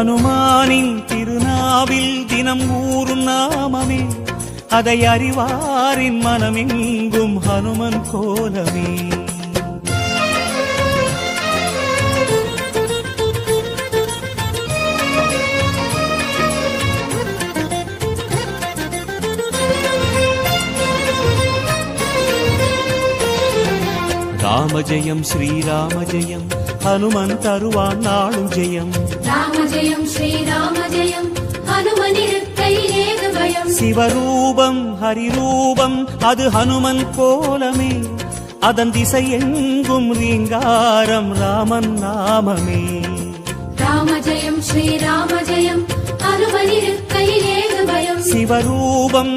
ஹனுமானின் திருநாவில் தினம் ஊறும் நாமமே, அதை அறிவாரின் மனமெங்கும் ஹனுமன் கோலமே. ராம ஜெயம் ஸ்ரீராம ஜெயம், ஹனுமன் தருவான் நாளும் ஜெயம். ராம ஜெயம் ஸ்ரீராம ஜெயம், ஹனுமன் இருக்கையில் ஏது பயம். சிவரூபம் ஹரிரூபம் அது ஹனுமன் கோலமே, அதன் திசை எங்கும் ரீங்காரம் ராமன் நாமமே. ராம ஜெயம் ஸ்ரீராம ஜெயம், ஹனுமன் இருக்கையில் ஏது பயம். சிவரூபம்